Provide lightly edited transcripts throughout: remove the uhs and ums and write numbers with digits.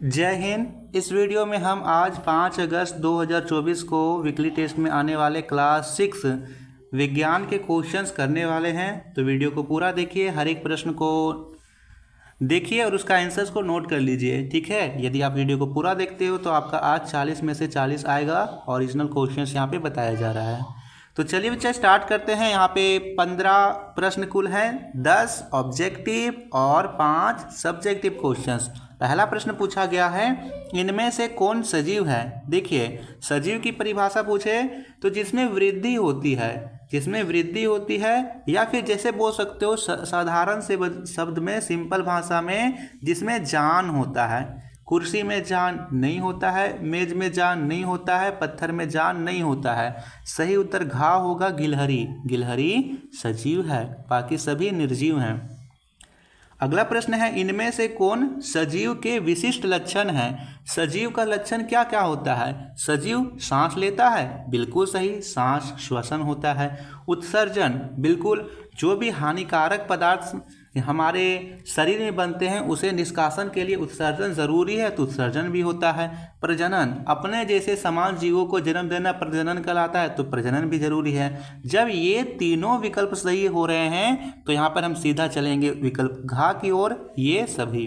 जय हिंद। इस वीडियो में हम आज 5 अगस्त 2024 को वीकली टेस्ट में आने वाले क्लास 6 विज्ञान के क्वेश्चंस करने वाले हैं। तो वीडियो को पूरा देखिए, हर एक प्रश्न को देखिए और उसका आंसर्स को नोट कर लीजिए, ठीक है। यदि आप वीडियो को पूरा देखते हो तो आपका आज 40 में से 40 आएगा। ओरिजिनल क्वेश्चंस यहाँ पे बताया जा रहा है। तो चलिए बच्चा स्टार्ट करते हैं। यहाँ पे 15 प्रश्न कुल हैं, 10 ऑब्जेक्टिव और 5 सब्जेक्टिव क्वेश्चंस। पहला प्रश्न पूछा गया है, इनमें से कौन सजीव है। देखिए, सजीव की परिभाषा पूछे तो जिसमें वृद्धि होती है, जिसमें वृद्धि होती है, या फिर जैसे बोल सकते हो साधारण से शब्द में, सिंपल भाषा में, जिसमें जान होता है। कुर्सी में जान नहीं होता है, मेज में जान नहीं होता है, पत्थर में जान नहीं होता है। सही उत्तर घाव होगा, गिलहरी। गिलहरी सजीव है, बाकी सभी निर्जीव हैं। अगला प्रश्न है, इनमें से कौन सजीव के विशिष्ट लक्षण हैं। सजीव का लक्षण क्या क्या होता है। सजीव सांस लेता है, बिल्कुल सही, सांस श्वसन होता है। उत्सर्जन, बिल्कुल, जो भी हानिकारक पदार्थ हमारे शरीर में बनते हैं उसे निष्कासन के लिए उत्सर्जन जरूरी है, तो उत्सर्जन भी होता है। प्रजनन, अपने जैसे समान जीवों को जन्म देना प्रजनन कहलाता है, तो प्रजनन भी जरूरी है। जब ये तीनों विकल्प सही हो रहे हैं तो यहाँ पर हम सीधा चलेंगे विकल्प घ की ओर, ये सभी।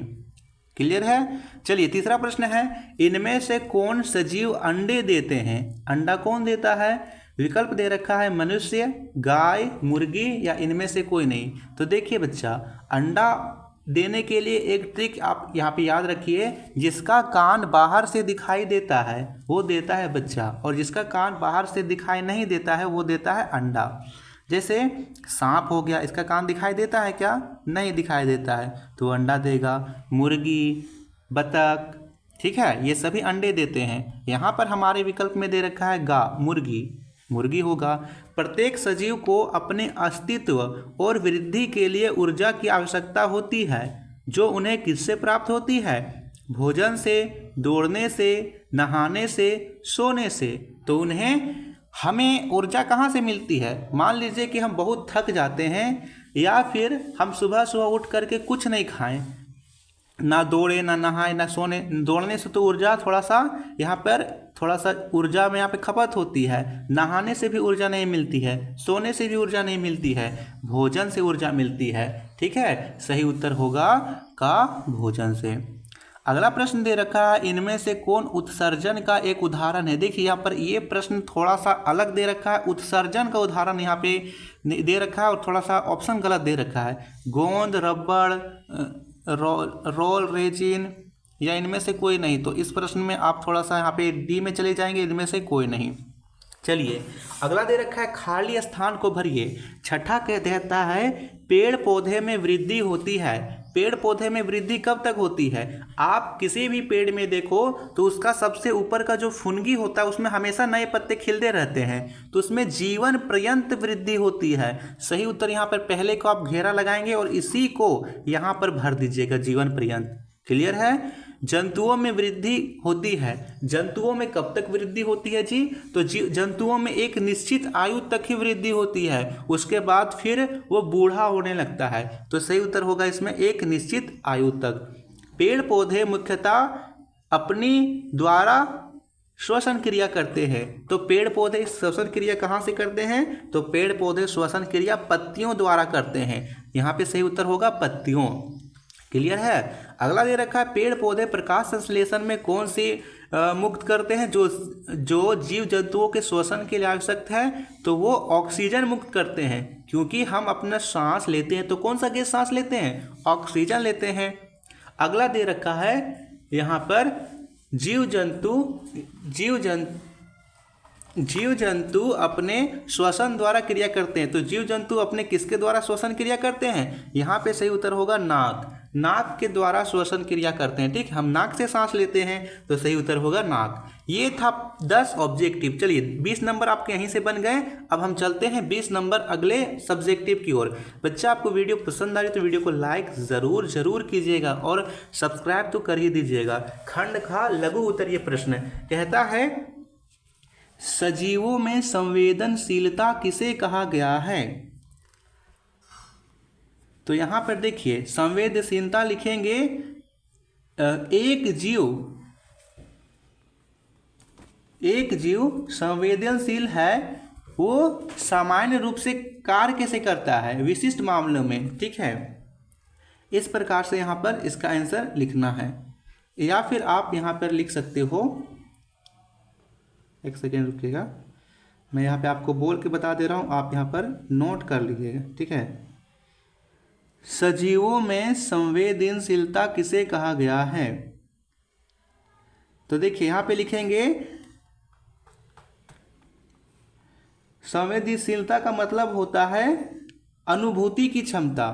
क्लियर है। चलिए तीसरा प्रश्न है, इनमें से कौन सजीव अंडे देते हैं। अंडा कौन देता है। विकल्प दे रखा है, मनुष्य, गाय, मुर्गी या इनमें से कोई नहीं। तो देखिए बच्चा, अंडा देने के लिए एक ट्रिक आप यहाँ पे याद रखिए, जिसका कान बाहर से दिखाई देता है वो देता है बच्चा, और जिसका कान बाहर से दिखाई नहीं देता है वो देता है अंडा। जैसे सांप हो गया, इसका कान दिखाई देता है क्या, नहीं दिखाई देता है, तो अंडा देगा। मुर्गी, बतख, ठीक है, ये सभी अंडे देते हैं। यहाँ पर हमारे विकल्प में दे रखा है गा, मुर्गी, मुर्गी होगा। प्रत्येक सजीव को अपने अस्तित्व और वृद्धि के लिए ऊर्जा की आवश्यकता होती है, जो उन्हें किससे प्राप्त होती है। भोजन से, दौड़ने से, नहाने से, सोने से। तो उन्हें हमें ऊर्जा कहाँ से मिलती है। मान लीजिए कि हम बहुत थक जाते हैं, या फिर हम सुबह सुबह उठ करके कुछ नहीं खाएं, ना दौड़े, ना नहाए, ना सोने। दौड़ने से तो ऊर्जा थोड़ा सा ऊर्जा में यहाँ पे खपत होती है। नहाने से भी ऊर्जा नहीं मिलती है, सोने से भी ऊर्जा नहीं मिलती है, भोजन से ऊर्जा मिलती है, ठीक है। सही उत्तर होगा का, भोजन से। अगला प्रश्न दे रखा है, इनमें से कौन उत्सर्जन का एक उदाहरण है। देखिए यहाँ पर ये प्रश्न थोड़ा सा अलग दे रखा है। उत्सर्जन का उदाहरण यहाँ पे दे रखा है और थोड़ा सा ऑप्शन गलत दे रखा है। गोंद, रबड़, रोल, रेजिन या इनमें से कोई नहीं। तो इस प्रश्न में आप थोड़ा सा यहाँ पे डी में चले जाएंगे, इनमें से कोई नहीं। चलिए अगला दे रखा है, खाली स्थान को भरिए। छठा कह देता है, पेड़ पौधे में वृद्धि होती है। पेड़ पौधे में वृद्धि कब तक होती है। आप किसी भी पेड़ में देखो तो उसका सबसे ऊपर का जो फुनगी होता है उसमें हमेशा नए पत्ते खिलते रहते हैं, तो उसमें जीवन पर्यंत वृद्धि होती है। सही उत्तर यहाँ पर पहले को आप घेरा लगाएंगे और इसी को यहाँ पर भर दीजिएगा, जीवन पर्यंत। क्लियर है। जंतुओं में वृद्धि होती है। जंतुओं में कब तक वृद्धि होती है जी, तो जंतुओं में एक निश्चित आयु तक ही वृद्धि होती है, उसके बाद फिर वो बूढ़ा होने लगता है। तो सही उत्तर होगा इसमें एक निश्चित आयु तक। पेड़ पौधे मुख्यतः अपनी द्वारा श्वसन क्रिया करते हैं। तो पेड़ पौधे श्वसन क्रिया कहाँ से करते हैं, तो पेड़ पौधे श्वसन क्रिया पत्तियों द्वारा करते हैं। यहाँ पे सही उत्तर होगा पत्तियों। क्लियर है। अगला दे रखा है, पेड़ पौधे प्रकाश संश्लेषण में कौन सी मुक्त करते हैं, जो जीव जंतुओं के श्वसन के लिए आवश्यक है। तो वो ऑक्सीजन मुक्त करते हैं, क्योंकि हम अपना सांस लेते हैं तो कौन सा गैस सांस लेते हैं, ऑक्सीजन लेते हैं। अगला दे रखा है यहाँ पर, जीव जंतु अपने श्वसन द्वारा क्रिया करते हैं। तो जीव जंतु अपने किसके द्वारा श्वसन क्रिया करते हैं, यहाँ पे सही उत्तर होगा नाक। नाक के द्वारा श्वसन क्रिया करते हैं, ठीक। हम नाक से सांस लेते हैं, तो सही उत्तर होगा नाक। ये था 10 ऑब्जेक्टिव। चलिए 20 नंबर आपके यहीं से बन गए। अब हम चलते हैं 20 नंबर अगले सब्जेक्टिव की ओर। बच्चा आपको वीडियो पसंद आ रही तो वीडियो को लाइक जरूर कीजिएगा और सब्सक्राइब तो कर ही दीजिएगा। खंड खा लघु उत्तर ये प्रश्न कहता है, सजीवों में संवेदनशीलता किसे कहा गया है। तो यहां पर देखिए, संवेदनशीलता लिखेंगे एक जीव संवेदनशील है, वो सामान्य रूप से कार्य कैसे करता है विशिष्ट मामलों में, ठीक है। इस प्रकार से यहाँ पर इसका आंसर लिखना है, या फिर आप यहाँ पर लिख सकते हो, एक सेकेंड रुकिएगा, मैं यहाँ पे आपको बोल के बता दे रहा हूँ, आप यहाँ पर नोट कर लीजिएगा, ठीक है। सजीवों में संवेदनशीलता किसे कहा गया है? तो देखिए यहाँ पे लिखेंगे संवेदनशीलता का मतलब होता है अनुभूति की क्षमता,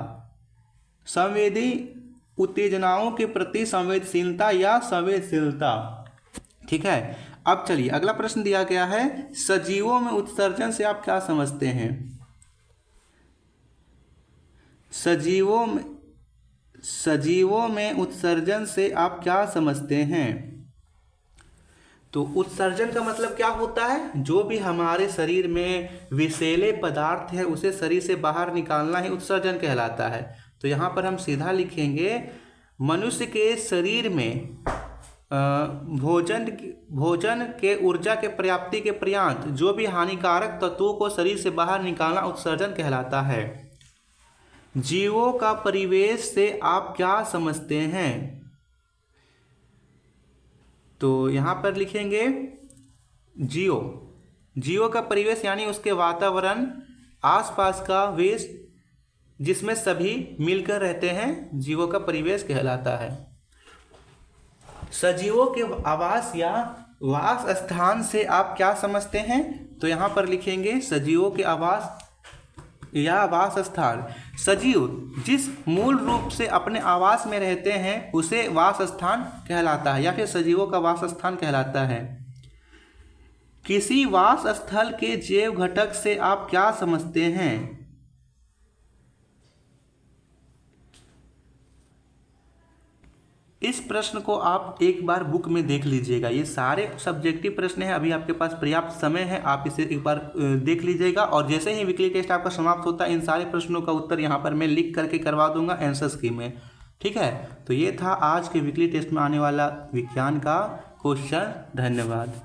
संवेदी उत्तेजनाओं के प्रति संवेदनशीलता या संवेदनशीलता, ठीक है। अब चलिए अगला प्रश्न दिया गया है, सजीवों में उत्सर्जन से आप क्या समझते हैं? सजीवों में उत्सर्जन से आप क्या समझते हैं? तो उत्सर्जन का मतलब क्या होता है? जो भी हमारे शरीर में विषैले पदार्थ है उसे शरीर से बाहर निकालना ही उत्सर्जन कहलाता है। तो यहाँ पर हम सीधा लिखेंगे मनुष्य के शरीर में भोजन के ऊर्जा के पर्याप्ति के पर्यंत जो भी हानिकारक तत्वों को शरीर से बाहर निकालना उत्सर्जन कहलाता है। जीवों का परिवेश से आप क्या समझते हैं? तो यहाँ पर लिखेंगे जीवों का परिवेश यानी उसके वातावरण, आसपास का वेश जिसमें सभी मिलकर रहते हैं, जीवों का परिवेश कहलाता है। सजीवों के आवास या वास स्थान से आप क्या समझते हैं? तो यहाँ पर लिखेंगे सजीवों के आवास या आवास स्थान। सजीव जिस मूल रूप से अपने आवास में रहते हैं उसे वास स्थान कहलाता है या फिर सजीवों का वास स्थान कहलाता है। किसी वास स्थल के जैव घटक से आप क्या समझते हैं? इस प्रश्न को आप एक बार बुक में देख लीजिएगा, ये सारे सब्जेक्टिव प्रश्न हैं, अभी आपके पास पर्याप्त समय है, आप इसे एक बार देख लीजिएगा। और जैसे ही वीकली टेस्ट आपका समाप्त होता है इन सारे प्रश्नों का उत्तर यहाँ पर मैं लिख करके करवा दूंगा आंसर्स की में, ठीक है। तो ये था आज के वीकली टेस्ट में आने वाला विज्ञान का क्वेश्चन। धन्यवाद।